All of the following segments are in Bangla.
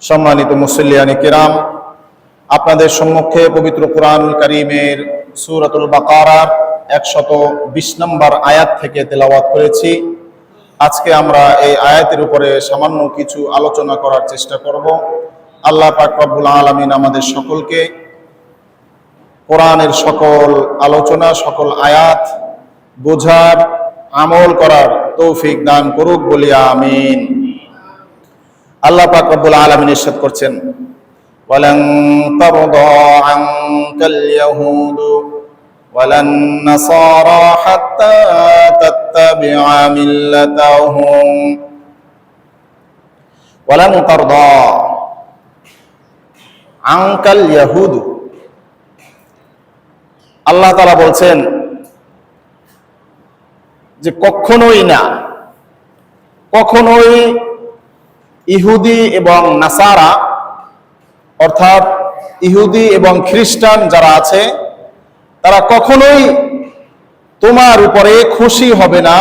সম্মানিত মুসল্লিয়ানে কিরাম, আপনাদের সম্মুখে পবিত্র কুরআনুল কারীমের সূরাতুল বাকারার 120 নম্বর আয়াত থেকে তেলাওয়াত করেছি। আজকে আমরা এই আয়াতের উপরে সামান্য কিছু আলোচনা করার চেষ্টা করব। আল্লাহ পাক রব্বুল আলামিন আমাদের সকলকে কোরআনের সকল আলোচনা, সকল আয়াত বোঝার, আমল করার তৌফিক দান করুক বলি আমিন। আল্লাহ পাক রব্বুল আলামিন ইরশাদ করছেন, ওয়ালান তারদা আনকাল ইয়াহুদু ওয়ালান নাসারা হাত্তা তাত্তাবিআ মিল্লাতাহুম। ওয়ালান তারদা আনকাল ইয়াহুদু, আল্লাহ তাআলা বলছেন যে কখনোই না, কখনোই ইহুদি এবং নাসারা অর্থাৎ ইহুদি এবং খ্রিস্টান যারা আছে তারা কখনোই তোমার উপরে খুশি হবে না,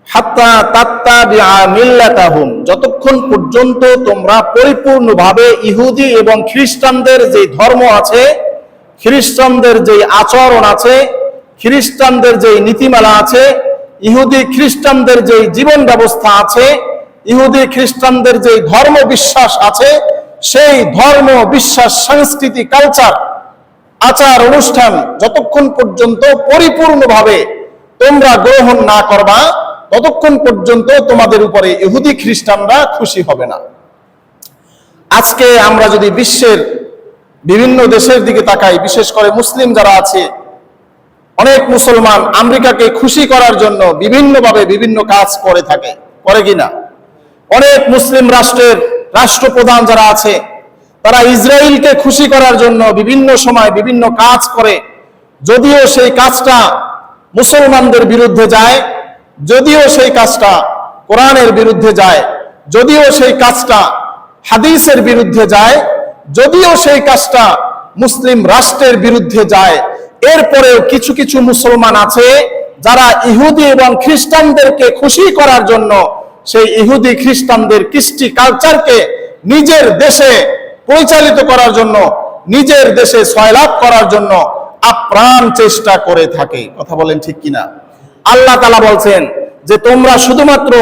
হাত্তা তাত্তাবিআ মিল্লাতাহুম, যতক্ষণ পর্যন্ত তোমরা পরিপূর্ণভাবে ইহুদি এবং খ্রিস্টানদের যে ধর্ম আছে, খ্রিস্টানদের যে আচরণ আছে, খ্রিস্টানদের যে নীতিমালা আছে, ইহুদি খ্রিস্টানদের যে জীবন ব্যবস্থা আছে, ইহুদি খ্রিস্টানদের যে ধর্ম বিশ্বাস আছে, সেই ধর্ম বিশ্বাস, সংস্কৃতি, কালচার, আচার অনুষ্ঠান যতক্ষণ পর্যন্ত পরিপূর্ণভাবে তোমরা গ্রহণ না করবা, ততক্ষণ পর্যন্ত তোমাদের উপরে ইহুদি খ্রিস্টানরা খুশি হবে না। আজকে আমরা যদি বিশ্বের বিভিন্ন দেশের দিকে তাকাই, বিশেষ করে মুসলিম যারা আছে, অনেক মুসলমান আমেরিকাকে খুশি করার জন্য বিভিন্নভাবে বিভিন্ন কাজ করে থাকে, করে কিনা? অনেক মুসলিম রাষ্ট্রের রাষ্ট্রপ্রধান যারা আছে তারা ইসরায়েলকে খুশি করার জন্য বিভিন্ন সময় বিভিন্ন কাজ করে, যদিও সেই কাজটা মুসলমানদের বিরুদ্ধে যায়, যদিও সেই কাজটা কোরআনের বিরুদ্ধে যায়, যদিও সেই কাজটা হাদিসের বিরুদ্ধে যায়, যদিও সেই কাজটা মুসলিম রাষ্ট্রের বিরুদ্ধে যায়, এরপরেও কিছু কিছু মুসলমান আছে যারা ইহুদি এবং খ্রিস্টানদেরকে খুশি করার জন্য সেই ইহুদি খ্রিস্টানদের কৃষ্টি কালচারকে নিজের দেশে পরিচালিত করার জন্য, নিজের দেশে সয়লাভ করার জন্য আপ্রাণ চেষ্টা করে থাকে। কথা বলেন ঠিক কিনা? আল্লাহ তাআলা বলছেন যে তোমরা শুধুমাত্র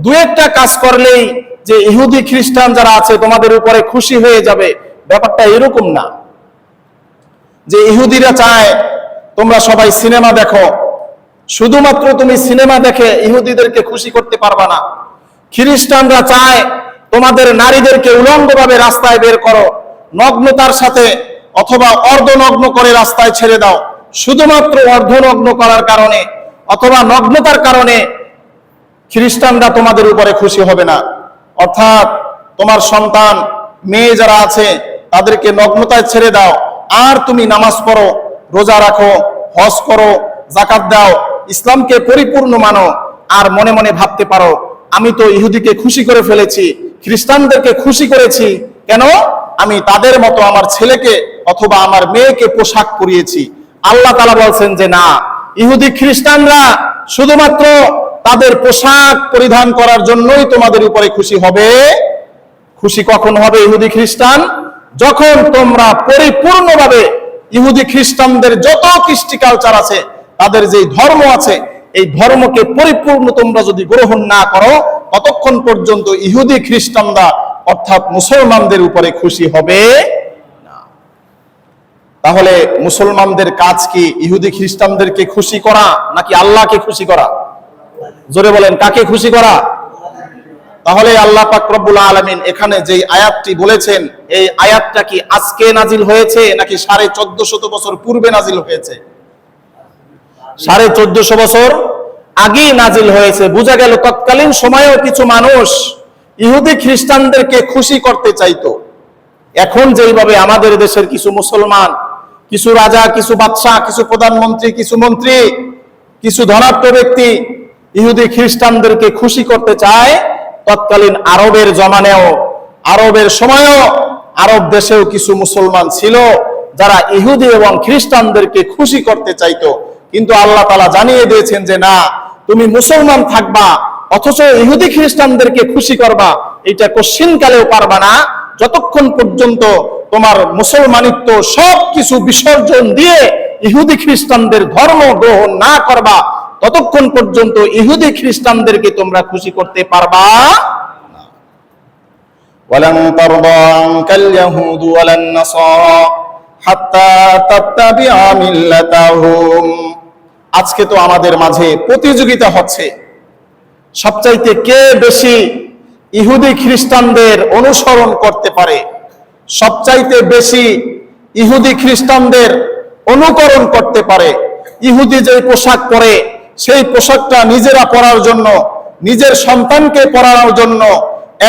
দু একটা কাজ করলেই যে ইহুদি খ্রিস্টান যারা আছে তোমাদের উপরে খুশি হয়ে যাবে, ব্যাপারটা এরকম না। যে ইহুদিরা চায় তোমরা সবাই সিনেমা দেখো, শুধুমাত্র তুমি সিনেমা দেখে ইহুদিদেরকে খুশি করতে পারবা না। খ্রিস্টানরা চায় তোমাদের নারীদেরকে উলঙ্গভাবে রাস্তায় বের করো, নগ্নতার সাথে অথবা অর্ধনগ্ন করে রাস্তায় ছেড়ে দাও। শুধুমাত্র অর্ধনগ্ন করার কারণে অথবা নগ্নতার কারণে খ্রিস্টানরা তোমাদের উপরে খুশি হবে না। অর্থাৎ তোমার সন্তান, মেয়ে যারা আছে তাদেরকে নগ্নতায় ছেড়ে দাও, আর তুমি নামাজ পড়ো, রোজা রাখো, হজ করো, যাকাত দাও, ইসলামকে পরিপূর্ণ মানো, আর মনে মনে ভাবতে পারো আমি তো ইহুদিকে খুশি করে ফেলেছি, খ্রিস্টানদেরকে খুশি করেছি, কেন? আমি তাদের মতো আমার ছেলেকে অথবা আমার মেয়েকে পোশাক পরিয়েছি। আল্লাহ তাআলা বলছেন যে না, ইহুদি খ্রিস্টানরা শুধুমাত্র তাদের পোশাক পরিধান করার জন্যই তোমাদের উপরে খুশি হবে। খুশি কখন হবে ইহুদি খ্রিস্টান? যখন তোমরা পরিপূর্ণভাবে ইহুদি খ্রিস্টানদের যত কৃষ্টি কালচার আছে, তাদের যে ধর্ম আছে, এই ধর্মকে পরিপূর্ণ তোমরা যদি গ্রহণ না করো, ততক্ষণ পর্যন্ত ইহুদি খ্রিস্টানরা অর্থাৎ মুসলমানদের উপরে খুশি হবে না। তাহলে মুসলমানদের কাজ কি ইহুদি খ্রিস্টানদেরকে খুশি করা নাকি আল্লাহকে খুশি করা? জোরে বলেন, কাকে খুশি করা? তাহলে আল্লাহ পাক রব্বুল আলামিন এখানে যে আয়াতটি বলেছেন, এই আয়াতটা কি আজকে নাজিল হয়েছে নাকি 1450 বছর পূর্বে নাজিল হয়েছে? 1450 বছর আগে নাজিল হয়েছে। বোঝা গেল তৎকালীন সময়েও কিছু মানুষ ইহুদি খ্রিস্টানদেরকে খুশি করতে চাইতো। এখন যেইভাবে আমাদের দেশের কিছু মুসলমান, কিছু রাজা, কিছু বাদশাহ, কিছু প্রধানমন্ত্রী, কিছু মন্ত্রী, কিছু ধনাঢ্য ব্যক্তি ইহুদি খ্রিস্টানদেরকে খুশি করতে চায়, তৎকালীন আরবের জমানেও, আরবের সময়ও আরব দেশেও কিছু মুসলমান ছিল যারা ইহুদি এবং খ্রিস্টানদেরকে খুশি করতে চাইতো। কিন্তু আল্লাহ তাআলা জানিয়ে দিয়েছেন যে না, তুমি মুসলমান থাকবা অথচ ইহুদি খ্রিস্টানদেরকে খুশি করবা, এটা কোশ্চিনকালেও পারবা না, যতক্ষণ পর্যন্ত তোমার মুসলমানিত্ব সবকিছু বিসর্জন দিয়ে ইহুদি খ্রিস্টানদের ধর্ম গ্রহণ না করবা, ততক্ষণ পর্যন্ত ইহুদি খ্রিস্টানদেরকে তোমরা খুশি করতে পারবা না। ওয়ালান তারদা আনকাল ইয়াহুদু ওয়ালান নাসারা হাত্তা তাত্তাবিআ মিল্লাতাহুম। আজকে তো আমাদের মাঝে প্রতিযোগিতা হচ্ছে, সবচাইতে কে বেশি ইহুদি খ্রিস্টানদের অনুসরণ করতে পারে, সবচাইতে বেশি ইহুদি খ্রিস্টানদের অনুকরণ করতে পারে। ইহুদি যে পোশাক পরে সেই পোশাকটা নিজেরা পরার জন্য, নিজের সন্তানকে পরানোর জন্য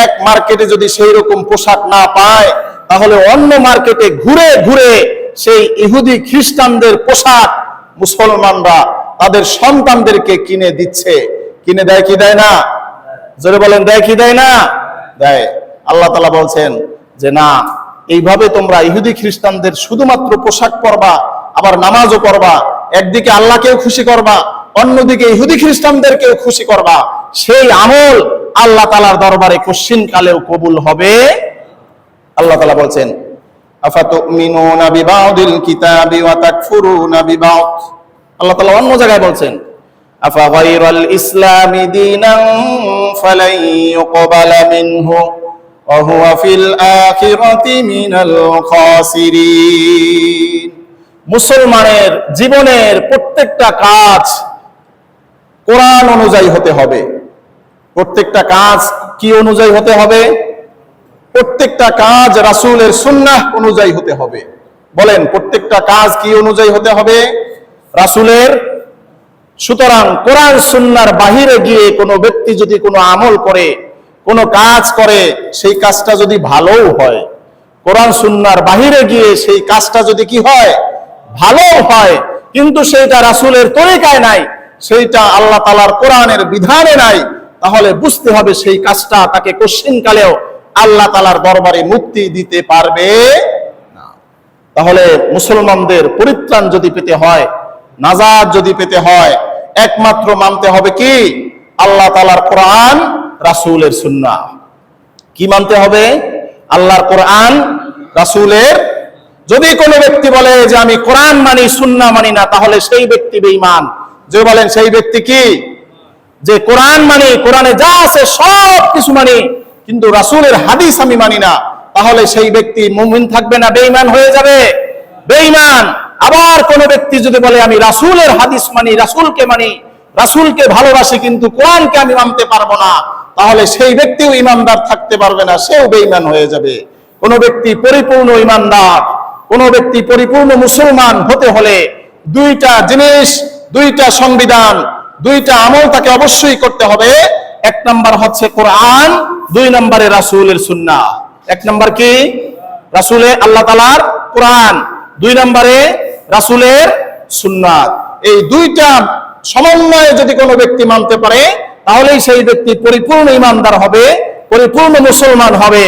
এক মার্কেটে যদি সেই রকম পোশাক না পায়, তাহলে অন্য মার্কেটে ঘুরে ঘুরে সেই ইহুদি খ্রিস্টানদের পোশাক মুসলমানরা তাদের সন্তানদেরকে কিনে দিচ্ছে। কিনে দেয় কি দেয় না? জোরে বলেন, দেয় কি দেয় না? দেয়। আল্লাহ তাআলা বলছেন যে না, এইভাবে তোমরা ইহুদি খ্রিস্টানদের শুধুমাত্র পোশাক পরবা, আবার নামাজও পড়বা, একদিকে আল্লাহকেও খুশি করবা, অন্যদিকে ইহুদি খ্রিস্টানদেরকেও খুশি করবা, সেই আমল আল্লাহ তাআলার দরবারে কোশ্চিন কালেও কবুল হবে। আল্লাহ তাআলা বলছেন আফাতুমিনুনা বিবাউদিল কিতাবি ওয়া তাকফুরুনা বিবাউদ। আল্লাহ তাআলা অন্য জায়গায় বলছেন আফা গায়রাল ইসলামি দীনান ফালাই ইউকবালা মিনহু ওয়া হুয়া ফিল আখিরাতি মিনাল খাসিরিন। মুসলমানের জীবনের প্রত্যেকটা কাজ কোরআন অনুযায়ী হতে হবে। প্রত্যেকটা কাজ কি অনুযায়ী হতে হবে? প্রত্যেকটা কাজ রাসূলের সুন্নাহ অনুযায়ী হতে হবে। বলেন, প্রত্যেকটা কাজ কি অনুযায়ী হতে হবে? রাসূলের। সুতরাং কোরআন সুন্নাহর বাহিরে গিয়ে কোনো ব্যক্তি যদি কোনো আমল করে, কোনো কাজ করে, সেই কাজটা যদি ভালোও হয়, কোরআন সুন্নাহর বাহিরে গিয়ে সেই কাজটা যদি কি হয়, ভালো হয়, কিন্তু সেইটা রাসূলের তরিকায় নাই, সেইটা আল্লাহ তাআলার কোরআনের বিধানে নাই, তাহলে বুঝতে হবে সেই কাজটা তাকে কোশ্চিনকালেও আল্লাহ তাআলার দরবারে মুক্তি দিতে পারবে না। তাহলে মুসলমানদের পরিত্রাণ যদি পেতে হয়, নাজাত যদি পেতে হয়, একমাত্র মানতে হবে কি? আল্লাহ তাআলার কোরআন, রাসূলের সুন্নাহ। কি মানতে হবে? আল্লাহর কোরআন, রাসূলের। যদি কোনো ব্যক্তি বলে যে আমি কোরআন মানি, সুন্নাহ মানি না, তাহলে সেই ব্যক্তি বেঈমান। যে বলেন সেই ব্যক্তি কি? যে কোরআন মানি, কোরআনে যা আছে সব কিছু মানি, কিন্তু রাসূলের হাদিস আমি মানি না, তাহলে সেই ব্যক্তি মুমিন থাকবে না, বেঈমান হয়ে যাবে, বেঈমান। আবার কোন ব্যক্তি যদি বলে আমি রাসূলের হাদিস মানি, রাসূলকে মানি, রাসূলকে ভালোবাসি, কিন্তু কোরআনকে আমি মানতে পারবো না, তাহলে সেই ব্যক্তিও ঈমানদার থাকতে পারবে না, সেও বেঈমান হয়ে যাবে। কোন ব্যক্তি পরিপূর্ণ ঈমানদার, কোন ব্যক্তি পরিপূর্ণ মুসলমান হতে হলে দুইটা জিনিস, দুইটা সংবিধান, দুইটা আমল তাকে অবশ্যই করতে হবে। এক নাম্বার হচ্ছে কোরআন, দুই নম্বরে রাসূলের সুন্নাহ। এক নাম্বার কি? রাসূলের, আল্লাহ তাআলার কোরআন, দুই নম্বরে রাসূলের সুন্নাহ। এই দুইটা সমন্বয়ে যদি কোনো ব্যক্তি মানতে পারে, তাহলেই সেই ব্যক্তি পরিপূর্ণ ঈমানদার হবে, পরিপূর্ণ মুসলমান হবে।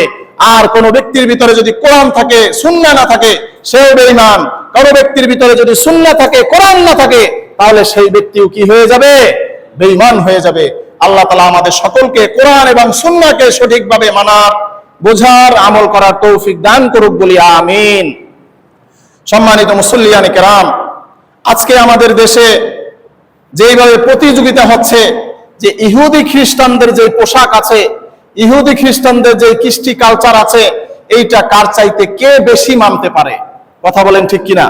আর কোন ব্যক্তির ভিতরে যদি কোরআন থাকে, সুন্নাহ না থাকে, সেও বেঈমান। কোন ব্যক্তির ভিতরে যদি সুন্নাহ থাকে, কোরআন না থাকে, তাহলে সেই ব্যক্তিও কি হয়ে যাবে? বেঈমান হয়ে যাবে। আল্লাহ তাআলা আমাদের সকলকে কোরআন এবং সুন্নাহকে সঠিকভাবে মানার, বোঝার, আমল করার তৌফিক দান করুক বলি আমিন। সম্মানিত মুসল্লিয়ানে কেরাম, আজকে আমাদের দেশে যেইভাবে প্রতিযোগিতা হচ্ছে যে ইহুদি খ্রিস্টানদের যে পোশাক আছে, ইহুদি খ্রিস্টানদের যে কৃষ্টি কালচার আছে, এইটা কার চাইতে কে বেশি মানতে পারে? কথা বলেন ঠিক কিনা?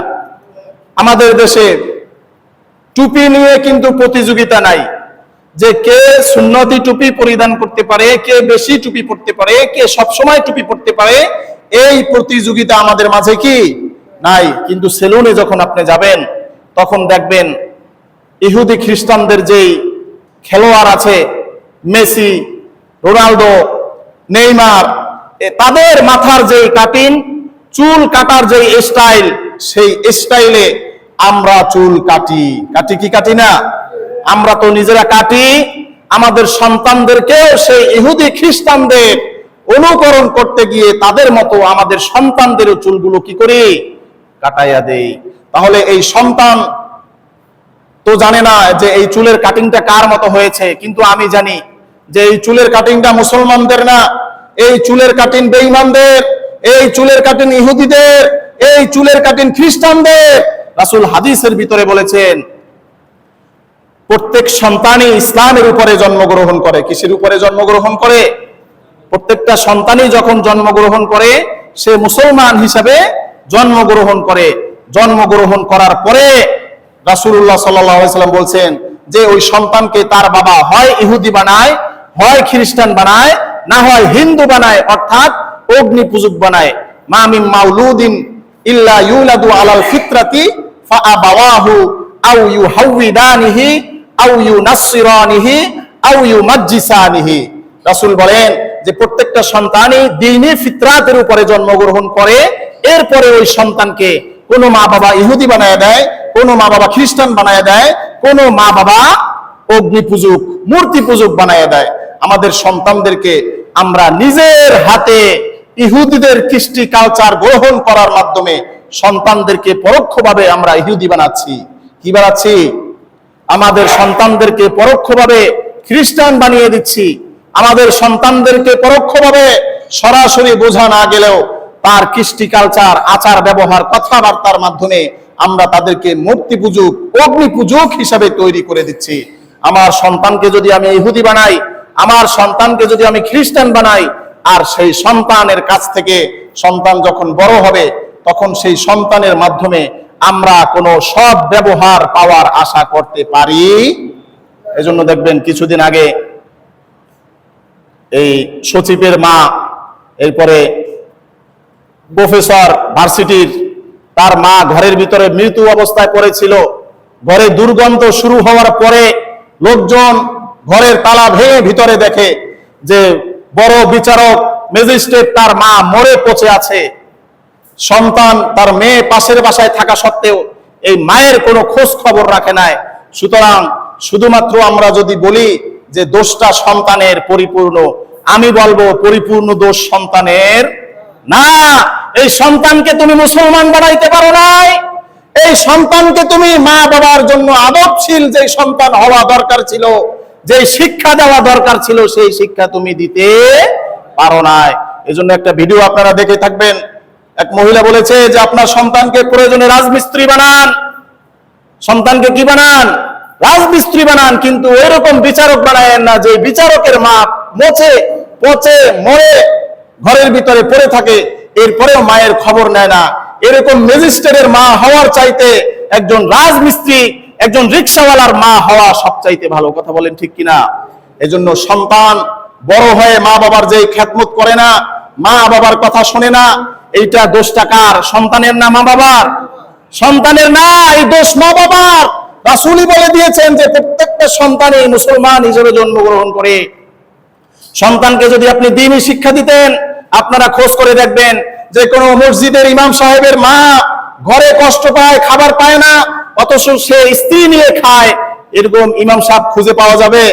আমাদের দেশে টুপি নিয়ে কিন্তু প্রতিযোগিতা নাই, যে কে সুন্নতি টুপি পরিধান করতে পারে, কে বেশি টুপি পরতে পারে, কে সবসময় টুপি পরতে পারে, এই প্রতিযোগিতা আমাদের মাঝে কি নাই। কিন্তু সেলুনে যখন আপনি যাবেন, তখন দেখবেন ইহুদি খ্রিস্টানদের যেই খেলোয়াড় আছে, মেসি, রোনালদো, নেইমার, তাদের মাথার যে কাটিং, চুল কাটার যে স্টাইল, সেই স্টাইলে আমরা চুল কাটি। কাটি কি কাটি না? আমরা তো নিজেরা কাটি, আমাদের সন্তানদেরকেও সেই ইহুদি খ্রিস্টানদের অনুকরণ করতে গিয়ে তাদের মতো আমাদের সন্তানদেরও চুলগুলো কি করি? কাটাইয়া দেই। তাহলে এই সন্তান তো জানে না যে এই চুলের কাটিংটা কার মতো হয়েছে, কিন্তু আমি জানি যে এই চুলের কাটিংটা মুসলমানদের না, এই চুলের কাটিং বেঈমানদের, এই চুলের কাটিং ইহুদিদের, এই চুলের কাটিং খ্রিস্টানদের। রাসূল হাদিসের ভিতরে বলেছেন প্রত্যেক সন্তানই ইসলামের উপরে জন্মগ্রহণ করে। কিসের উপরে জন্মগ্রহণ করে? প্রত্যেকটা সন্তানই যখন জন্মগ্রহণ করে সে মুসলমান হিসাবে জন্মগ্রহণ করে। জন্মগ্রহণ করার পরে রাসূলুল্লাহ সাল্লাল্লাহু আলাইহি সাল্লাম বলছেন যে ওই সন্তানকে তার বাবা হয় ইহুদি বানায়, হয় খ্রিস্টান বানায়, না হয় হিন্দু বানায়, অর্থাৎ অগ্নি পূজক বানায়। মা মিন মাউলুদিন ইল্লা ইউলাদু আলাল ফিতরাতি ফাআবাওয়াহু আও ইউহাউইদানিহি আও ইউনাসসিরানিহি আও ইউমাজ্জিসানিহি। রাসূল বলেন যে প্রত্যেকটা সন্তানই দ্বীনি ফিতরাতের উপরে জন্মগ্রহণ করে। এরপরে ওই সন্তানকে কোনো মা বাবা ইহুদি বানায় দেয়, কোনো মা বাবা খ্রিস্টান বানায় দেয়, কোনো মা বাবা অগ্নি পূজক, মূর্তি পূজক বানায় দেয়। আমাদের সন্তানদেরকে আমরা নিজের হাতে ইহুদিদের কৃষ্টি কালচার গ্রহণ করার মাধ্যমে সন্তানদেরকে পরোক্ষভাবে আমরা ইহুদি বানাচ্ছি। কি বানাচ্ছি? আমাদের সন্তানদেরকে পরোক্ষভাবে খ্রিস্টান বানিয়ে দিচ্ছি। আমাদের সন্তানদেরকে পরোক্ষভাবে সরাসরি বোঝা না গেলেও তার কৃষ্টি কালচার, আচার ব্যবহার, কথাবার্তার মাধ্যমে আমরা তাদেরকে মূর্তি পূজক, অগ্নি পূজক হিসাবে তৈরি করে দিচ্ছি। আমার সন্তানকে যদি আমি ইহুদি বানাই, আমার সন্তানকে যদি আমি খ্রিস্টান বানাই, আর সেই সন্তানের কাছ থেকে সন্তান যখন বড় হবে তখন সেই সন্তানের মাধ্যমে আমরা কোনো সৎ ব্যবহার পাওয়ার আশা করতে পারি? এজন্য দেখবেন কিছুদিন আগে এই সচিবের মা, এরপরে প্রফেসর ভার্সিটির, তার মা ঘরের ভিতরে মৃত্যু অবস্থায় পড়েছিল। ঘরে দুর্গন্ধ শুরু হওয়ার পরে লোকজন ঘরের তালা ভেঙে ভিতরে দেখে যে বড় বিচারক ম্যাজিস্ট্রেট তার মা মরে পচে আছে। সন্তান, তার মেয়ে পাশের বাসায় থাকা সত্ত্বেও এই মায়ের কোনো খোঁজ খবর রাখে নাই। সুতরাং শুধুমাত্র আমরা যদি বলি যে দোষটা সন্তানের পরিপূর্ণ, আমি বলবো পরিপূর্ণ দোষ সন্তানের না। এই সন্তানকে তুমি মুসলমান বানাইতে পারো নাই। এই সন্তানকে তুমি মা বাবার জন্য আদবশীল যে সন্তান হওয়া দরকার ছিল, যে শিক্ষা দেওয়া দরকার ছিল, সেই শিক্ষা তুমি দিতে পারো নাই। এজন্য একটা ভিডিও আপনারা দেখে থাকবেন। এক মহিলা বলেছে যে আপনার সন্তানকে প্রয়োজনে রাজমিস্ত্রি বানান। সন্তানকে কি বানান? রাজমিস্ত্রি বানান, কিন্তু ওইরকম বিচারক বানায়েন না যে বিচারকের মা মচে পচে মরে ঘরের ভিতরে পড়ে থাকে, এরপরেও মায়ের খবর নেয় না। এরকম ম্যাজিস্ট্রেটের মা হওয়ার চাইতে একজন রাজমিস্ত্রি, একজন রিকশাওয়ালার মা হওয়া সবচাইতে ভালো। কথা বলেন ঠিক কিনা? এজন্য সন্তান বড় হয়ে মা বাবার যে খেদমত করে না, মা বাবার কথা শোনে না, এইটা দোষটা কার? সন্তানের না মা বাবার? সন্তানের না, এই দোষ মা বাবার। রাসূলই বলে দিয়েছেন যে প্রত্যেকটা সন্তানই মুসলমান হিসেবে জন্মগ্রহণ করে। সন্তানকে যদি আপনি দ্বীনি শিক্ষা দিতেন, আপনারা খোঁজ করে দেখবেন যে কোনো মসজিদের ইমাম সাহেবের মা ঘরে কষ্ট পায়, খাবার পায় না, অথচ সে স্ত্রী নিয়ে খায়, এরকম ইমাম সাহেব খুঁজে পাওয়া যাবে?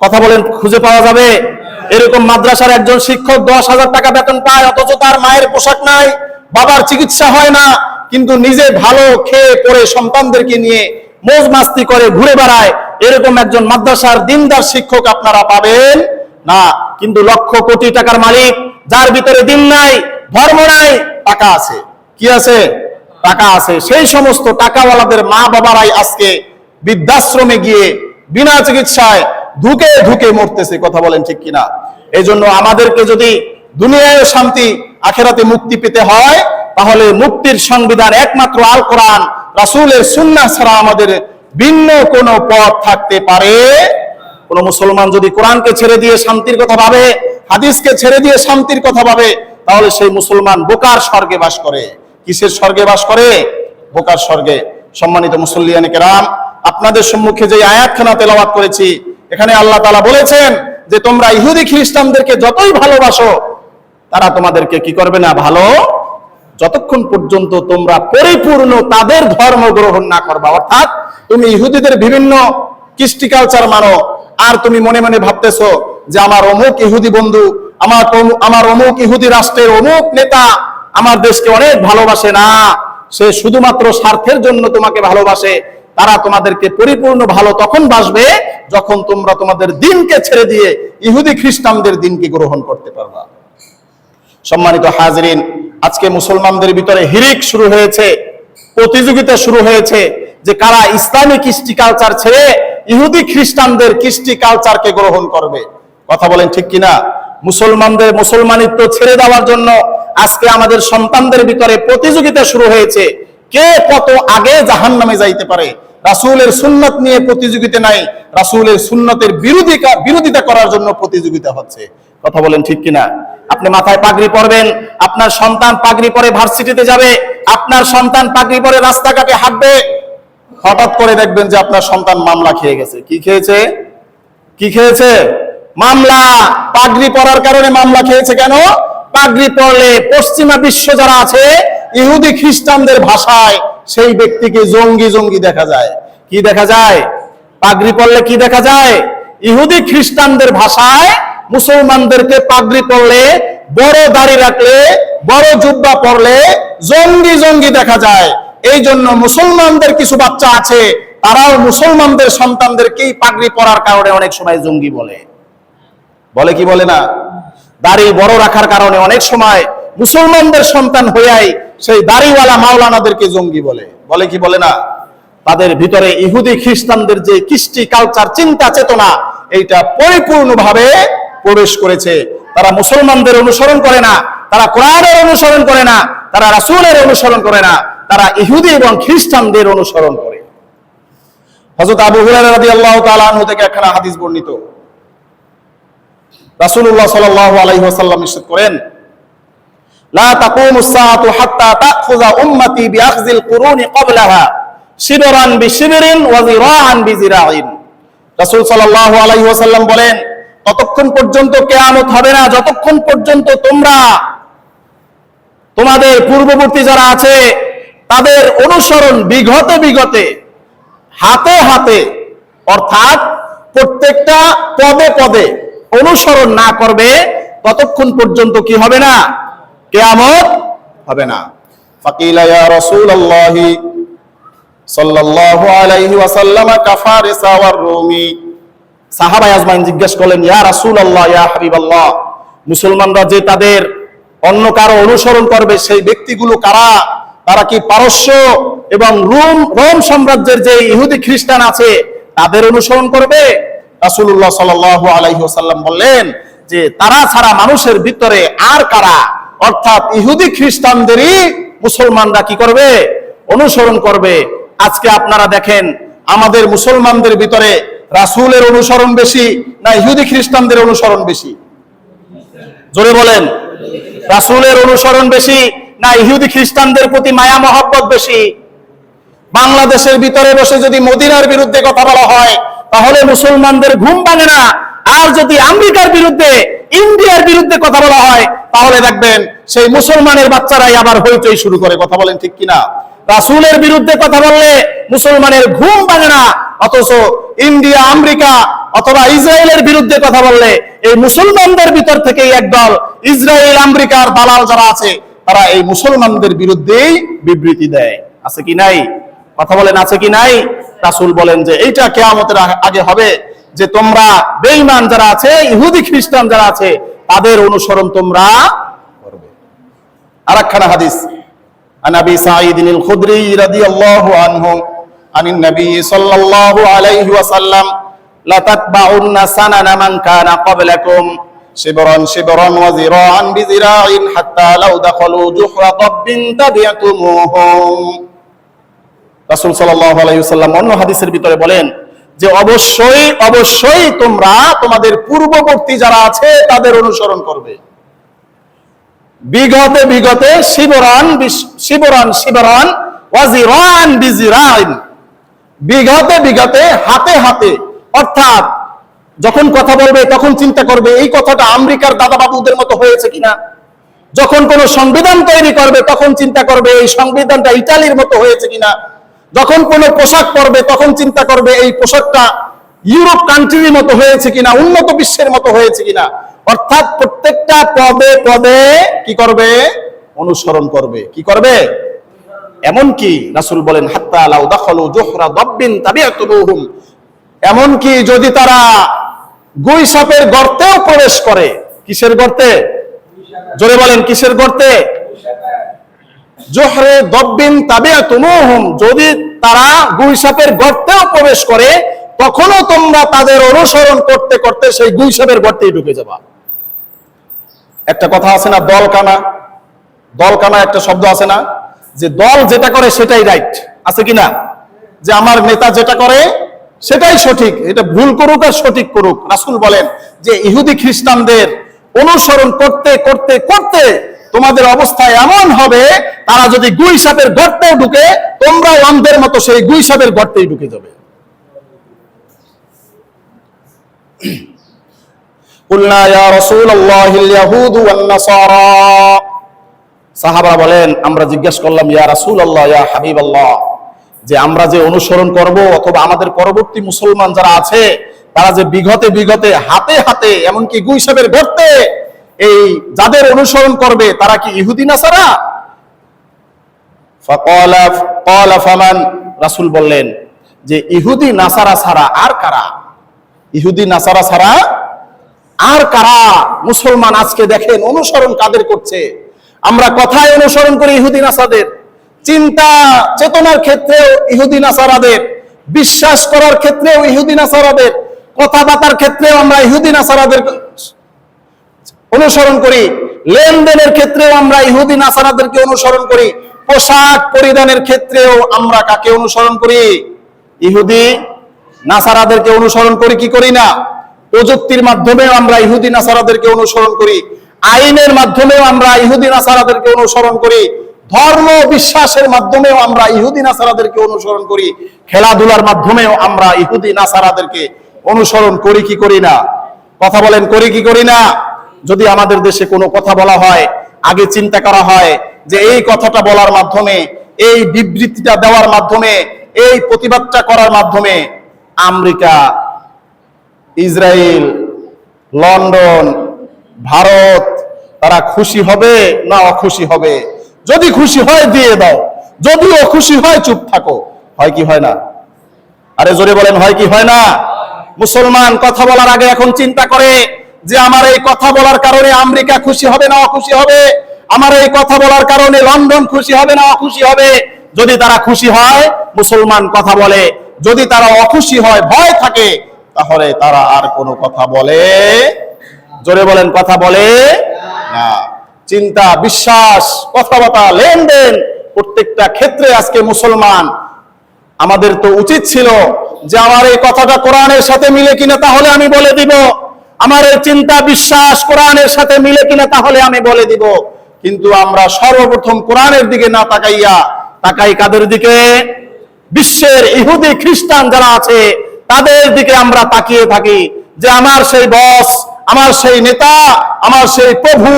কথা বলেন, খুঁজে পাওয়া যাবে? এরকম মাদ্রাসার একজন শিক্ষক 10,000 টাকা বেতন পায়, অথচ তার মায়ের পোশাক নাই, বাবার চিকিৎসা হয় না, কিন্তু নিজে ভালো খেয়ে পরে সন্তানদেরকে নিয়ে মौज মাস্তি করে ঘুরে বেড়ায়। এরকম একজন মাদ্রাসার দিনদার শিক্ষক আপনারা পাবেন না। কিন্তু লক্ষ কোটি টাকার মালিক, যার ভিতরে দিন নাই, ধর্ম নাই, টাকা আছে। কি আছে? টাকা আছে। সেই সমস্ত টাকাওয়ালাদের মা বাবারাই আজকে বৃদ্ধাশ্রমে গিয়ে বিনা চিকিৎসায় ধুকে ধুকে মরতেছে। কথা বলেন ঠিক কিনা? এই জন্য আমাদেরকে যদি দুনিয়ায় শান্তি, আখেরাতে মুক্তি পেতে হয়, তাহলে মুক্তির সংবিধান একমাত্র আল কোরআন, রাসূলের সুন্নাহ ছাড়া আমাদের ভিন্ন কোনো পথ থাকতে পারে? কোন মুসলমান যদি কোরআনকে ছেড়ে দিয়ে শান্তির কথা ভাবে, হাদিসকে ছেড়ে দিয়ে শান্তির কথা ভাবে, তাহলে সেই মুসলমান বোকার স্বর্গে বাস করে। কিসের স্বর্গে বাস করে? বোকার স্বর্গে। সম্মানিত মুসল্লিয়ানে কেরাম, আপনাদের সম্মুখে যে আয়াতখানা তেলাওয়াত করেছি, এখানে আল্লাহ তাআলা বলেছেন যে তোমরা ইহুদি খ্রিস্টানদেরকে যতই ভালোবাসো, তারা তোমাদেরকে কি করবে না? ভালো, যতক্ষণ পর্যন্ত তোমরা পরিপূর্ণ তাদের ধর্ম গ্রহণ না করবা। অর্থাৎ তুমি ইহুদিদের বিভিন্ন কৃষ্টি কালচার মানো, আর তুমি মনে মনে ভাবতেছো যে আমার অমুক ইহুদি বন্ধু, আমার অমুক ইহুদি রাষ্ট্রের অমুক নেতা আমার দেশকে অনেক ভালোবাসে। না, সে শুধুমাত্র স্বার্থের জন্য তোমাকে ভালোবাসে। তারা তোমাদেরকে পরিপূর্ণ ভালো তখন বাসবে যখন তোমরা তোমাদের দিনকে ছেড়ে দিয়ে ইহুদি খ্রিস্টানদের দিনকে গ্রহণ করতে পারবা। সম্মানিত হাজিরিন, আজকে মুসলমানদের ভিতরে হিরিক শুরু হয়েছে, প্রতিযোগিতা শুরু হয়েছে যে কারা ইসলামী কৃষ্টি কালচার ছেড়ে ইহুদি খ্রিস্টানদের কৃষ্টি কালচারকে গ্রহণ করবে। কথা বলেন ঠিক কিনা? মুসলমানদের মুসলমানিত্ব ছেড়ে দেওয়ার জন্য আজকে আমাদের সন্তানদের ভিতরে প্রতিযোগিতা শুরু হয়েছে, কে কত আগে জাহান্নামে যাইতে পারে। রাসূলের সুন্নাত নিয়ে প্রতিযোগিতা নাই, রাসূলের সুন্নতের বিরোধিতা করার জন্য প্রতিযোগিতা হচ্ছে। কথা বলেন ঠিক কিনা? আপনি মাথায় পাগড়ি পরবেন, আপনার সন্তান পাগড়ি পরে ভার্সিটিতে যাবে, আপনার সন্তান পাগড়ি পরে রাস্তাঘাটে হাঁটবে, হঠাৎ করে দেখবেন যে আপনার সন্তান মামলা খেয়ে গেছে। কি খেয়েছে? কি খেয়েছে? মামলা। পাগড়ি পরার কারণে মামলা খেয়েছে। কেন? পাগড়ি পরলে পশ্চিমা বিশ্ব যারা আছে, ইহুদি খ্রিস্টানদের ভাষায় সেই ব্যক্তিকে জঙ্গি জঙ্গি দেখা যায়। কি দেখা যায়? পাগড়ি পরলে কি দেখা যায়? ইহুদি খ্রিস্টানদের ভাষায় মুসলমানদেরকে পাগড়ি পরলে, বড় দাড়ি রাখলে, বড় জুব্বা পরলে জঙ্গি জঙ্গি দেখা যায়। এই জন্য মুসলমানদের কিছু বাচ্চা আছে, তারাও মুসলমানদের সন্তানদেরকেই পাগড়ি পরার কারণে অনেক সময় জঙ্গি বলে। বলে কি বলে না? দাড়ি বড় রাখার কারণে অনেক সময় মুসলমানদের সন্তান হইয়াই সেই দাড়িওয়ালা মাওলানাদেরকে জঙ্গি বলে। বলে কি বলে না? তাদের ভিতরে ইহুদি খ্রিস্টানদের যে কৃষ্টি কালচার, চিন্তা চেতনা, এইটা পরিপূর্ণভাবে প্রবেশ করেছে। তারা মুসলমানদের অনুসরণ করে না, তারা কোরআনের অনুসরণ করে না, তারা রাসূলের অনুসরণ করে না, তারা ইহুদি এবং খ্রিস্টানদের অনুসরণ করে। হযরত আবু হুরায়রা রাদিয়াল্লাহু তাআলা আনহু থেকে একখানা হাদিস বর্ণিত। রাসূলুল্লাহ সাল্লাল্লাহু আলাইহি ওয়াসাল্লাম ইরশাদ করেন, লা তাকুমুস সাআতু হাত্তা তাখুযা উম্মতি বিআখযিল কুরুনি ক্বাবলাহা শিবরান বিশিবরিন ওয়া যিরাআন বিযিরাইন। রাসূল সাল্লাল্লাহু আলাইহি ওয়াসাল্লাম বলেন, ততক্ষণ পর্যন্ত কিয়ামত হবে না যতক্ষণ পর্যন্ত তোমরা তোমাদের পূর্ববর্তী যারা আছে তাদের অনুসরণ বিগতে বিগতে, হাতে হাতে, অর্থাৎ প্রত্যেকটা পদে পদে অনুসরণ না করবে, ততক্ষণ পর্যন্ত কি হবে না? কিয়ামত হবে না। ফাকিলা ইয়া রাসূলুল্লাহ সাল্লাল্লাহু আলাইহি ওয়াসাল্লাম কাফারিসা ওয়ার রুমি। সাহাবায়ে আজমাইন জিজ্ঞেস করলেন, ইয়া রাসূলুল্লাহ, ইয়া হাবিবাল্লাহ, মুসলমানরা যে তাদের অন্য কারো অনুসরণ করবে সেই ব্যক্তিগুলো কারা? তারা কি পারস্য এবং রোম সাম্রাজ্যের যে ইহুদি খ্রিস্টান আছে তাদের অনুসরণ করবে? রাসূলুল্লাহ সাল্লাল্লাহু আলাইহি ওয়াসাল্লাম বললেন যে তারা ছাড়া মানুষের ভিতরে আর কারা? অর্থাৎ ইহুদি খ্রিস্টানদেরই মুসলমানরা কি করবে? অনুসরণ করবে। আজকে আপনারা দেখেন আমাদের মুসলমানদের ভিতরে রাসূলের অনুসরণ বেশি না ইহুদি খ্রিস্টানদের অনুসরণ বেশি? জোরে বলেন। রাসূলের অনুসরণ বেশি না ইহুদি খ্রিস্টানদের প্রতি মায়া মহব্বত বেশি? বাংলাদেশের ভিতরে বসে যদি মদিনার বিরুদ্ধে কথা বলা হয় তাহলে মুসলমানদের ঘুম ভাঙে না, আর যদি আমেরিকার বিরুদ্ধে, ইন্ডিয়ার বিরুদ্ধে কথা বলা হয় তাহলে দেখবেন সেই মুসলমানের বাচ্চারাই আবার হইচই শুরু করে। কথা বলেন ঠিক কিনা? রাসূলের বিরুদ্ধে কথা বললে মুসলমানের ঘুম ভাঙে না, অথচ ইন্ডিয়া, আমেরিকা অথবা ইসরায়েলের বিরুদ্ধে কথা বললে এই মুসলমানদের ভিতর থেকেই একদল ইসরায়েল, আমেরিকার দালাল যারা আছে তারা এই মুসলমানদের বিরুদ্ধেই বিবৃতি দেয়। আছে কি নাই? কথা বলেন, আছে কি নাই? রাসূল বলেন যে এইটা কিয়ামতের আগে হবে, যে তোমরা বেঈমান যারা আছে, ইহুদি খ্রিস্টান যারা আছে তাদের অনুসরণ তোমরা করবে। আরেকখানা হাদিস, আন আবি সাঈদ আল খুদরি রাদিয়াল্লাহু আনহু আনিন নবী সাল্লাল্লাহু আলাইহি ওয়াসাল্লাম, লা তাতবাউন্না সানানা মান কানা ক্বাবলাকুম শিবরান শিবরান ওয়া যিরাআন বিযিরাইন হাত্তা লাউ দাখালু জুহরা দাব্বিন তাবিআতুমুহুম। রাসূল সাল্লাল্লাহু আলাইহি ওয়াসাল্লাম অন্য হাদিসের ভিতরে বলেন যে অবশ্যই অবশ্যই তোমরা তোমাদের পূর্ববর্তী যারা আছে তাদের অনুসরণ করবে। বিগতে বিগতে শিবরান শিবরান শিবরান ওয়া যিরাআন বিযিরাইন, বিগতে বিগতে, হাতে হাতে, অর্থাৎ যখন কথা বলবে তখন চিন্তা করবে এই কথাটা আমেরিকার দাদা বাবুদের মতো হয়েছে কিনা। যখন কোন সংবিধান তৈরি করবে তখন চিন্তা করবে এই সংবিধানটা ইতালির মতো হয়েছে কিনা। যখন কোন পোশাক পরবে তখন চিন্তা করবে এই পোশাকটা ইউরোপ কান্ট্রির মতো হয়েছে কিনা, উন্নত বিশ্বের মতো হয়েছে কিনা। অর্থাৎ প্রত্যেকটা পদে পদে কি করবে? অনুসরণ করবে। কি করবে? এমনকি রাসূল বলেন হাত্তা লাউ দাখালু জুহরা দাব্বিন তাবিআতুমুহুম, এমনকি যদি তারা গুই সাপের গর্তেও প্রবেশ করে। কিসের গর্তে? জোরে বলেন কিসের গর্তে? জোহরে দব্বিন তাবিআতুমুহুম, যদি তারা গুইসাপের গর্তেও প্রবেশ করে তখনও তোমরা তাদের অনুসরণ করতে করতে সেই গুইসাপের গর্তেই ঢুকে যাবা। একটা কথা আছে না, দলকানা? দলকানা একটা শব্দ আছে না, যে দল যেটা করে সেটাই রাইট, আছে কিনা? যে আমার নেতা যেটা করে সেটাই সঠিক, এটা ভুল করুক আর সঠিক করুক। রাসূল বলেন যে ইহুদি খ্রিস্টানদের অনুসরণ করতে করতে করতে তোমাদের অবস্থা এমন হবে, তারা যদি গুইসাপের গর্তেও ঢুকে তোমরাও অন্ধের মতো সেই গুইসাপের গর্তেই ঢুকে যাবে। কুলনা ইয়া রাসূলুল্লাহিল ইয়াহুদু ওয়ান নাসারা, সাহাবারা বলেন আমরা জিজ্ঞেস করলাম ইয়া রাসূলুল্লাহ, ইয়া হাবিবাল্লাহ, যে আমরা যে অনুসরণ করব অথবা আমাদের পরবর্তী মুসলমান যারা আছে তারা যে বিগতে বিগতে হাতে হাতে এমনকি গুইসাপের গর্তে এই যাদের অনুসরণ করবে তারা কি ইহুদি নাসারা? ফাকালা ফামান, রাসূল বললেন যে ইহুদি নাসারা ছাড়া আর কারা? ইহুদি নাসারা ছাড়া আর কারা? মুসলমান আজকে দেখেন অনুসরণ কাদের করছে। আমরা কথায় অনুসরণ করি ইহুদি নাসারাদের, চিন্তা চেতনার ক্ষেত্রেও ইহুদি নাসারাদের, বিশ্বাস করার ক্ষেত্রেও ইহুদি নাসারাদের, কথাবার্তার ক্ষেত্রেও আমরা ইহুদি নাসারাদের অনুসরণ করি, লেনদেনের ক্ষেত্রেও আমরা ইহুদি নাসারাদেরকে অনুসরণ করি, পোশাক পরিধানের ক্ষেত্রেও আমরা কাকে অনুসরণ করি? ইহুদি নাসারাদেরকে অনুসরণ করি কি করি না? প্রযুক্তির মাধ্যমেও আমরা ইহুদি নাসারাদেরকে অনুসরণ করি, আইনের মাধ্যমেও আমরা ইহুদি নাসারাদেরকে অনুসরণ করি, ধর্ম বিশ্বাসের মাধ্যমেও আমরা ইহুদি নাসারাদেরকে অনুসরণ করি, খেলাধুলার মাধ্যমেও আমরা ইহুদি নাসারাদেরকে অনুসরণ করি কি করি না? কথা বলেন, করি কি করি না? যদি আমাদের দেশে কোনো কথা বলা হয় আগে চিন্তা করা হয় যে এই কথাটা বলার মাধ্যমে, এই বিবৃতিটা দেওয়ার মাধ্যমে, এই প্রতিবাদটা করার মাধ্যমে আমেরিকা, ইসরায়েল, লন্ডন, ভারত তারা খুশি হবে না অখুশি হবে? যদি খুশি হয় দিয়ে দাও, যদি অখুশি হয় চুপ থাকো। হয় কি হয় না? আরে জোরে বলেন, হয় কি হয় না? মুসলমান কথা বলার আগে এখন চিন্তা করে যে আমার এই কথা বলার কারণে আমেরিকা খুশি হবে না অখুশি হবে, আমার এই কথা বলার কারণে লন্ডন খুশি হবে না অখুশি হবে। যদি তারা খুশি হয় মুসলমান কথা বলে, যদি তারা অখুশি হয় ভয় থাকে তাহলে তারা আর কোনো কথা বলে, জোরে বলেন, কথা বলে না। চিন্তা, বিশ্বাস, কথাবার্তা, লেনদেন প্রত্যেকটা ক্ষেত্রে আজকে মুসলমান, আমাদের তো উচিত ছিল যে আমার এই কথাটা কোরআনের সাথে মিলে কিনা তাহলে আমি বলে দিব, আমার এই চিন্তা বিশ্বাস কোরআনের সাথে মিলে কিনা তাহলে আমি বলে দিব। কিন্তু আমরা সর্বপ্রথম কোরআনের দিকে না তাকাইয়া তাকাই কাদের দিকে? বিশ্বের ইহুদি খ্রিস্টান যারা আছে তাদের দিকে আমরা তাকিয়ে থাকি যে আমার সেই বস, আমার সেই নেতা, আমার সেই প্রভু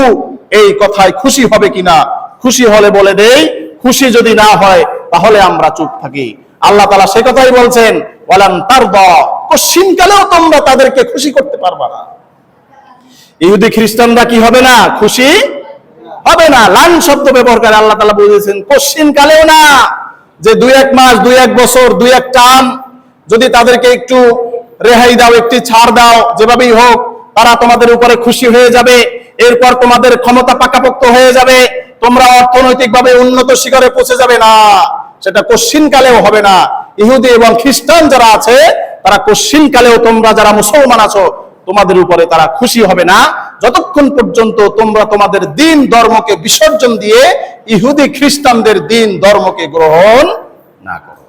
এই কথায় খুশি হবে কিনা। খুশি হলে বলে দেই, খুশি যদি না হয় তাহলে আমরা চুপ থাকি। আল্লাহ তাআলা সে কথাই বলছেন, ওয়ালান তারদা, কোশ্চিনকালেও তোমরা তাদেরকে খুশি করতে পারবা না। ইহুদি খ্রিস্টানরা কি হবে না? খুশি হবে না। লান শব্দ ব্যবহার করে আল্লাহ তাআলা বলেছেন কোশ্চিনকালেও না, যে 2-1 মাস 2-1 বছর 2-1 টার্ম যদি তাদেরকে একটু রেহাই দাও, একটি ছাড় দাও, যেভাবেই হোক তারা তোমাদের উপরে খুশি হয়ে যাবে, এরপর তোমাদের ক্ষমতা পাকাপোক্ত হয়ে যাবে, তোমরা অর্থনৈতিকভাবে উন্নত শিখরে পৌঁছে যাবে না, সেটা কোশ্চিনকালেও হবে না। ইহুদি এবং খ্রিস্টান যারা আছে তারা কোশ্চিনকালেও তোমরা যারা মুসলমান আছো তোমাদের উপরে তারা খুশি হবে না, যতক্ষণ পর্যন্ত তোমরা তোমাদের দিন ধর্মকে বিসর্জন দিয়ে ইহুদি খ্রিস্টানদের দিন ধর্মকে গ্রহণ না করো।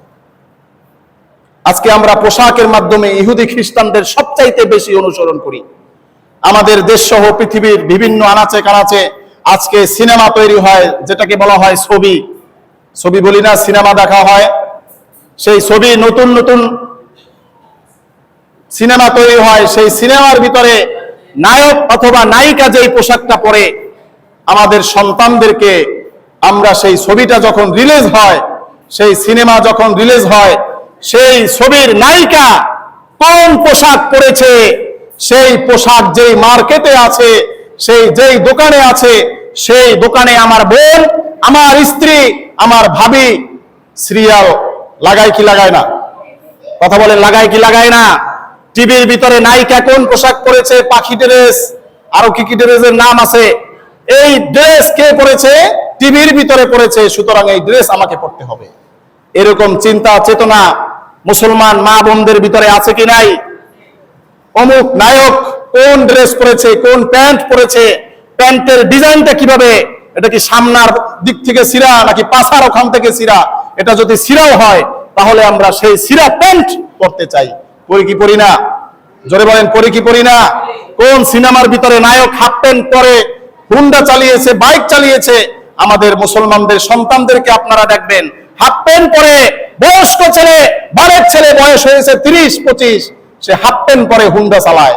আজকে আমরা পোশাকের মাধ্যমে ইহুদি খ্রিস্টানদের সবচাইতে বেশি অনুসরণ করি। আমাদের দেশ সহ পৃথিবীর বিভিন্ন আনাচে কানাচে আজকে সিনেমা তৈরি হয়, যেটাকে বলা হয় ছবি, ছবি বলি না, সিনেমা দেখা হয়। সেই ছবি, নতুন নতুন সিনেমা তৈরি হয়, সেই সিনেমার ভিতরে নায়ক অথবা নায়িকা যেই পোশাকটা পরে আমাদের সন্তানদেরকে আমরা সেই ছবিটা যখন রিলিজ হয়, সেই সিনেমা যখন রিলিজ হয়, সেই ছবির নায়িকা কোন পোশাক পরেছে, সেই পোশাক যেই মার্কেটে আছে, সেই যেই দোকানে আছে, সেই দোকানে আমার বোন, আমার স্ত্রী, আমার ভাবি সিরিয়াল লাগায় কি লাগায় না? কথা বলেন, লাগায় কি লাগায় না? টিভির ভিতরে নায়িকা কোন পোশাক পরেছে, পাখি ড্রেস, আরো কি কি ড্রেসের নাম আছে, এই ড্রেস কে পড়েছে? টিভির ভিতরে পড়েছে, সুতরাং এই ড্রেস আমাকে পড়তে হবে। এরকম চিন্তা চেতনা মুসলমান মা বোনদের ভিতরে আছে কি নাই? অমুক নায়ক কোন ড্রেস পরেছে, কোন প্যান্ট পরেছে, প্যান্টের ডিজাইনটা কিভাবে, এটা কি সামনার দিক থেকে সিরা নাকি পাছার ওখান থেকে সিরা, এটা যদি সিরাও হয় তাহলে আমরা সেই সিরা প্যান্ট পরতে চাই। পরি কি পরি না? জোরে বলেন, পরি কি পরি না? কোন সিনেমার ভিতরে নায়ক হাফ প্যান্ট পরে হুন্ডা চালিয়েছে, বাইক চালিয়েছে, আমাদের মুসলমানদের সন্তানদেরকে আপনারা দেখবেন হাফ প্যান্ট পরে, বয়স্ক ছেলে, বারেক ছেলে, বয়স হয়েছে 30-25, সে হাফ প্যান্ট পরে হুন্ডা চালায়।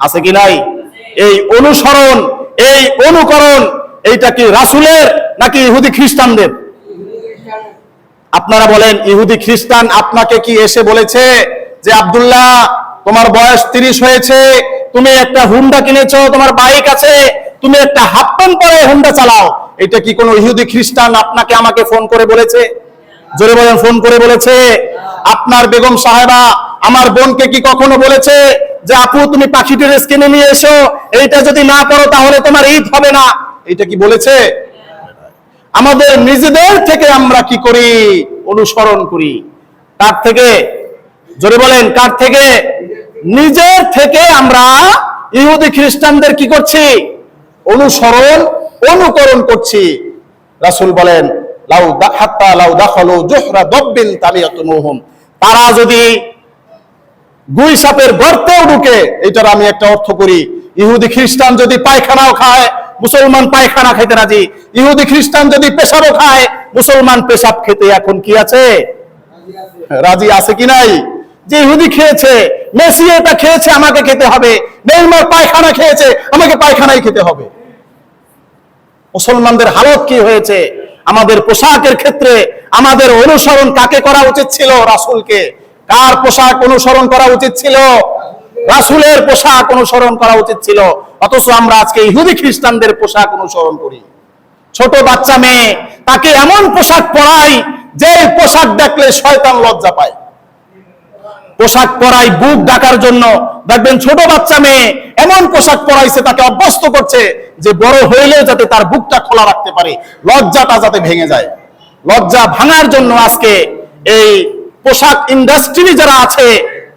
আছে কি নাই? এই অনুসরণ, এই অনুকরণ, এইটা কি রাসূলের নাকি ইহুদি খ্রিস্টানদের? আপনারা বলেন, ইহুদি খ্রিস্টান আপনাকে কি এসে বলেছে যে আব্দুল্লাহ তোমার বয়স 30 হয়েছে, তুমি একটা হুন্ডা কিনেছো, তোমার বাইক আছে, তুমি একটা হাফ প্যান্ট পরে হুন্ডা চালাও? এটা কি কোনো ইহুদি খ্রিস্টান আপনাকে আমাকে ফোন করে বলেছে? জোরে বলেন, ফোন করে বলেছে? আপনার বেগম সাহেবা আমার বোনকে কি কখনো বলেছে যে আপু তুমি পাখি ড্রেস কিনে নিয়ে এসো, এইটা যদি না করো তাহলে তোমার ঈদ হবে না? এটা কি বলেছে? আমাদের নিজেদের থেকে আমরা কি করি? অনুসরণ করি। কার থেকে? জোরে বলেন, কার থেকে? নিজের থেকে আমরা ইহুদি খ্রিস্টানদের কি করছি? অনুসরণ, অনুকরণ করছি। রাসূল বলেন তারা যদি গুই সাপের গর্তেও ঢুকে, এটার আমি একটা অর্থ করি, ইহুদি খ্রিস্টান যদি পায়খানাও খায়, মুসলমান পায়খানা খেতে রাজি। ইহুদি খ্রিস্টান যদি পেশাবও খায়, মুসলমান পেশাব খেতে এখন কি আছে? রাজি আছে কি নাই? যে ইহুদি খেয়েছে, মেসি এটা খেয়েছে, আমাকে খেতে হবে। নেইমার পায়খানা খেয়েছে, আমাকে পায়খানাই খেতে হবে। মুসলমানদের হালত কি হয়েছে? আমাদের পোশাকের ক্ষেত্রে আমাদের অনুসরণ কাকে করা উচিত ছিল? রাসূলকে। কার পোশাক অনুসরণ করা উচিত ছিল? রাসূলের পোশাক অনুসরণ করা উচিত ছিল। অথচ আমরা আজকে ইহুদি খ্রিস্টানদের পোশাক অনুসরণ করি। ছোট বাচ্চা মেয়ে, তাকে এমন পোশাক পরাই যে পোশাক দেখলে শয়তান লজ্জা পায়। পোশাক পরাই বুক ঢাকার জন্য, দেখবেন ছোট বাচ্চা মেয়ে এমন পোশাক পরাইছে, তাকে অভ্যস্ত করছে যে বড় হইলেও যাতে তার বুকটা খোলা রাখতে পারে, লজ্জাটা যাতে ভেঙে যায়। লজ্জা ভাঙার জন্য আজকে এই পোশাক ইন্ডাস্ট্রি যারা আছে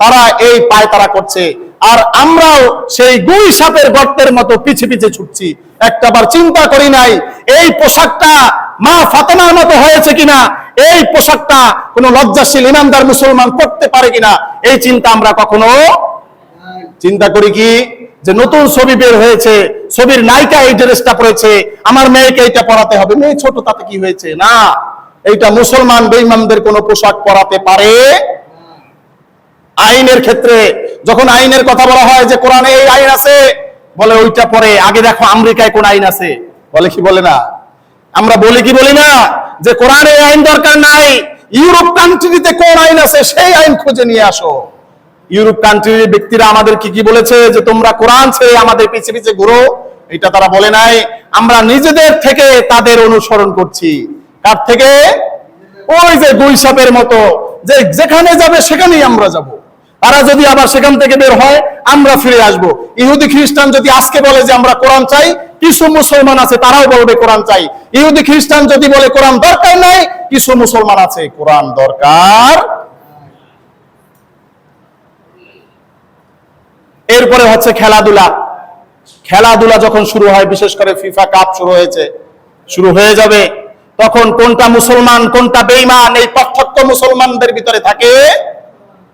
তারা এই পায়তারা করছে, আর আমরাও সেই গুই সাপের গর্তের মতো পিছে পিছে ছুটছি। একটাবার চিন্তা করি নাই এই পোশাকটা মা ফাতেমার মতো হয়েছে কিনা, এই পোশাকটা কোন লজ্জাশীল ইমানদার মুসলমান পড়তে পারে কিনা, এই চিন্তা আমরা কখনো চিন্তা করি কি? যে নতুন ছবি বের হয়েছে, ছবির নায়িকা এই ড্রেসটা পরেছে, আমার মেয়েকে এটা পরাতে হবে। মেয়ে ছোট, তাতে কি হয়েছে? না, এইটা মুসলমান বেঈমানদের কোন পোশাক পরাতে পারে। আইনের ক্ষেত্রে যখন আইনের কথা বলা হয় যে কোরআনে এই আইন আছে, বলে ওইটা পরে আগে দেখো আমেরিকায় কোন আইন আছে, বলে কি বলে না? আমরা বলি কি বলি না যে কোরআনে আইন দরকার নাই, ইউরোপ কান্ট্রিতে কোন আইন আছে সেই আইন খুঁজে নিয়ে আসো। ইউরোপ কান্ট্রির ব্যক্তিরা আমাদের কি বলেছে যে তোমরা কোরআন ছেড়ে আমাদের পিছে পিছে ঘুরো? এটা তারা বলে নাই। আমরা নিজেদের থেকে তাদের অনুসরণ করছি। কার থেকে? ওই যে গুই সাপের মতো, যে যেখানে যাবে সেখানেই আমরা যাব। তারা যদি আবার সেখান থেকে বের হয়, আমরা ফিরে আসব। ইহুদি খ্রিস্টান যদি আজকে বলে যে আমরা কোরআন চাই, কিছু মুসলমান আছে তারাও বলবে কোরআন চাই। ইহুদি খ্রিস্টান যদি বলে কোরআন দরকার নাই, কিছু মুসলমান আছে কোরআন দরকার। এরপরে হচ্ছে খেলাধুলা। খেলাধুলা যখন শুরু হয়, বিশেষ করে ফিফা কাপ শুরু হয়ে যাবে, তখন কোনটা মুসলমান কোনটা বেঈমান এই পার্থক্য মুসলমানদের ভিতরে থাকে।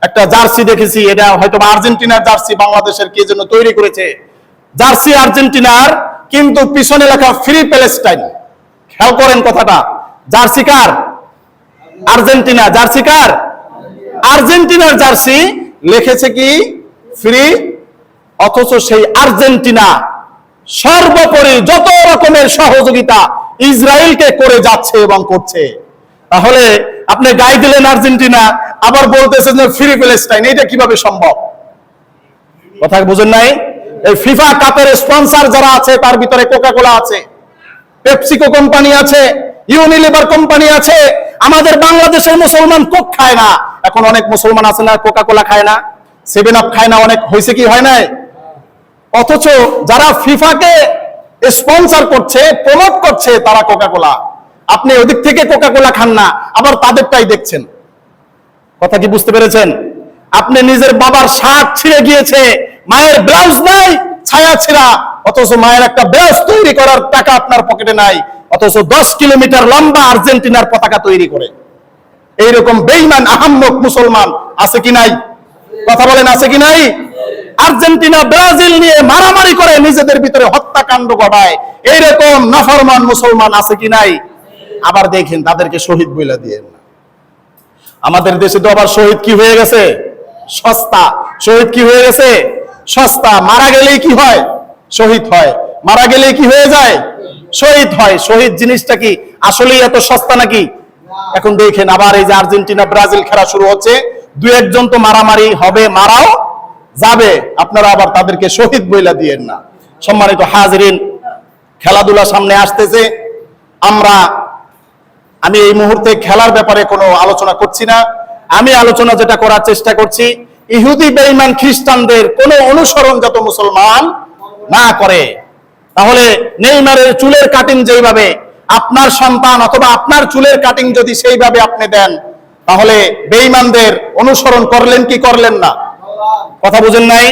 একটা জার্সি দেখেছি, এটা হয়তো আর্জেন্টিনার জার্সি, বাংলাদেশের কে যেন তৈরি করেছে। জার্সি আর্জেন্টিনার, কিন্তু পিছনে লেখা ফ্রি প্যালেস্টাইন। খেয়াল করেন কথাটা। জার্সি কার? আর্জেন্টিনা। জার্সি কার? আর্জেন্টিনার জার্সি, লিখেছে কি ফ্রি। অথচ সেই আর্জেন্টিনা সর্বোপরি যত রকমের সহযোগিতা ইসরায়েলকে করে যাচ্ছে এবং করছে। তাহলে আপনি গায়ে দিলেন আর্জেন্টিনা, আবার বলতেছেন যে ফ্রি প্যালেস্টাইন, এটা কিভাবে সম্ভব? কথা বুঝেন নাই? এই ফিফা কাপের স্পন্সর যারা আছে তার ভিতরে কোকা-কোলা আছে, পেপসিকো কোম্পানি আছে, ইউনিলিভার কোম্পানি আছে। আমাদের বাংলাদেশের মুসলমান কোক খায় না। এখন অনেক মুসলমান আছে না কোকা-কোলা খায় না, 7 আপ খায় না, অনেক হয়েছে কি হয় নাই? অথচ যারা ফিফাকে স্পন্সর করছে, প্রমোট করছে তারা কোকা-কোলা। আপনি ওদিক থেকে কোকা-কোলা খান না, আবার তাদেরটাই দেখছেন। কথা কি বুঝতে পেরেছেন? আপনি নিজের বাবার শার্ট ছিঁড়ে গিয়েছে, মায়ের ব্লাউজ নাই, ছায়া ছিঁড়া, অথচ মায়ের একটা ব্লাউজ তৈরি করার টাকা আপনার পকেটে নাই, অথচ 10 কিলোমিটার লম্বা আর্জেন্টিনার পতাকা তৈরি করে। এইরকম বেঈমান আহাম্মক মুসলমান আছে কি নাই? কথা বলেন, আছে কি নাই? আর্জেন্টিনা ব্রাজিল নিয়ে মারামারি করে নিজেদের ভিতরে হত্যাকাণ্ড ঘটায়, এইরকম নাফরমান মুসলমান আছে কি নাই? আবার দেখেন তাদেরকে শহীদ বইলা দিয়ে না। আমাদের দেশে তো আবার শহীদ কি হয়ে গেছে? সস্তা। শহীদ কি হয়ে গেছে? সস্তা। মারা গেলেই কি হয়? শহীদ হয়। মারা গেলেই কি হয়ে যায়? শহীদ হয়। শহীদ জিনিসটা কি আসলেই এত সস্তা নাকি? এখন দেখেন আবার এই যে আর্জেন্টিনা ব্রাজিল খেলা শুরু হচ্ছে, দুই একজন তো মারামারি হবে, মারাও যাবে, আপনারা আবার তাদেরকে শহীদ বইলা দিয়েন না। সম্মানিত হাজরিন, খেলাধুলা সামনে আসতেছে। আমি এই মুহূর্তে খেলার ব্যাপারে কোনো আলোচনা করছি না। আমি আলোচনা যেটা করার চেষ্টা করছি, ইহুদি বেঈমান খ্রিস্টানদের কোনো অনুসরণ যত মুসলমান না করে। তাহলে নেইমারের চুলের কাটিং যেইভাবে আপনার সন্তান অথবা আপনার চুলের কাটিং যদি সেইভাবে আপনি দেন, তাহলে বেঈমানদের অনুসরণ করলেন কি করলেন না? কথা বুঝেন নাই?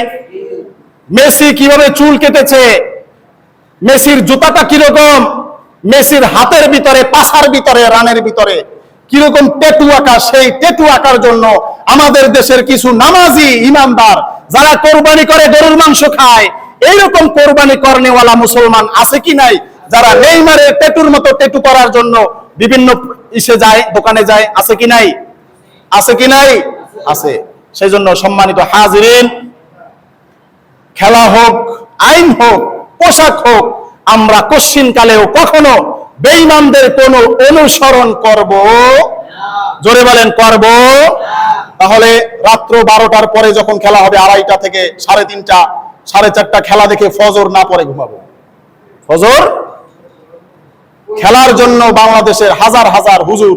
মেসি কিভাবে চুল কেটেছে, মেসির জুতাটা কিরকম, মেসির হাতের ভিতরে, পাছার ভিতরে, রানের ভিতরে কিরকম ট্যাটু আঁকা, সেই ট্যাটু আঁকার জন্য আমাদের দেশের কিছু নামাজি ইমানদার যারা কোরবানি করে গরুর মাংস খায়, এইরকম কোরবানি করনেওয়ালা মুসলমান আছে কি নাই, যারা নেইমারের ট্যাটুর মতো ট্যাটু করার জন্য বিভিন্ন ইসে যায়, দোকানে যায়? আছে কি নাই? আছে কি নাই? আছে। সেই জন্য সম্মানিত হাজিরিন, খেলা হোক, আইন হোক, পোশাক হোক, আমরা কশ্চিনকালেও কখনো বেঈমানদের কোনো অনুসরণ করব? জোরে বলেন, করব? তাহলে রাত্র 12টার পরে যখন খেলা হবে, 2:30 থেকে 3:30, 4:30 খেলা দেখে ফজর না পরে ঘুমাবো? ফজর খেলার জন্য বাংলাদেশের হাজার হাজার হুজুর,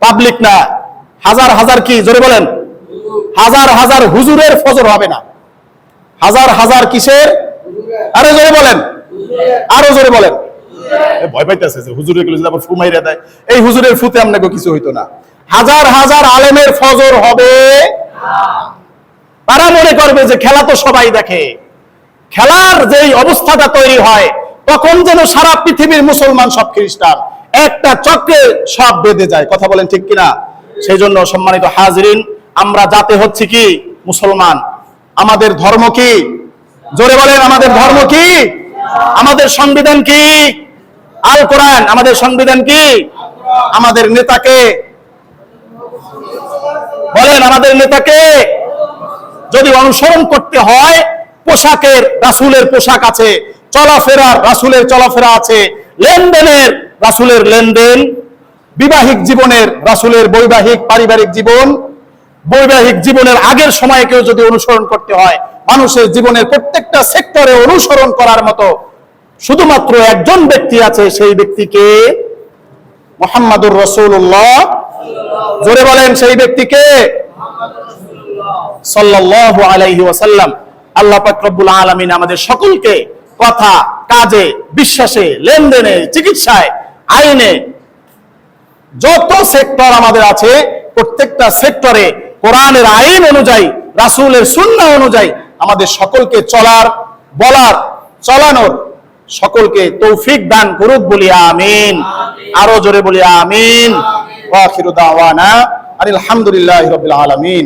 পাবলিক না, হাজার হাজার কি, জোরে বলেন, হাজার হাজার হুজুরের ফজর হবে না। হাজার হাজার কিসের? আরে জোরে বলেন, আরো জোরে বলেন। ভয় পাইতেছে যে হুজুরের গুলো যদি আবার ফু মাইরা দেয়, এই হুজুরের ফুতে আপনাকে কিছু হইতো না। হাজার হাজার আলেমের ফজর হবে। তারা মনে করবে যে খেলা তো সবাই দেখে। খেলার যেই অবস্থাটা তৈরি হয়, তখন যেন সারা পৃথিবীর মুসলমান সব খ্রিস্টান একটা চক্রে সব বেঁধে যায়। কথা বলেন ঠিক কিনা? সেই জন্য সম্মানিত হাজরিন, আমরা যাতে হচ্ছে কি মুসলমান। আমাদের ধর্ম কি? জোরে বলেন, আমাদের ধর্ম কি? আমাদের সংবিধান কি? আল কোরআন। আমাদের সংবিধান কি? আমাদের নেতাকে বলেন, আমাদের নেতাকে যদি অনুসরণ করতে হয়, পোশাকের রাসূলের পোশাক আছে, চলাফেরার রাসূলের চলাফেরা আছে, লেনদেনের রাসূলের লেনদেন, বিবাহিক জীবনের রাসূলের বৈবাহিক পারিবারিক জীবন, বৈবাহিক জীবনের আগের সময়কেও যদি অনুসরণ করতে হয়, মানুষের জীবনের প্রত্যেকটা সেক্টরে অনুসরণ করার মতো শুধুমাত্র একজন ব্যক্তি আছে, সেই ব্যক্তিকে মুহাম্মাদুর রাসূলুল্লাহ। জোরে বলেন, সেই ব্যক্তিকে সাল্লাল্লাহু আলাইহি ওয়াসাল্লাম। আল্লাহ পাক রব্বুল আলামিন আমাদের সকলকে কথা, কাজে, বিশ্বাসে, লেনদেনে, চিকিৎসায়, আইনে, যত সেক্টর আমাদের আছে, প্রত্যেকটা সেক্টরে কোরআনের আইন অনুযায়ী, রাসূলের সুন্নাহ অনুযায়ী আমাদের সকলকে চলার, বলার, চালানোর সকলকে তৌফিক দান করুক বলি আমিন। আরো জোরে বলি আমিন। ওয়া আখিরু দাওয়ানা আলহামদুলিল্লাহি রাব্বিল আলামিন।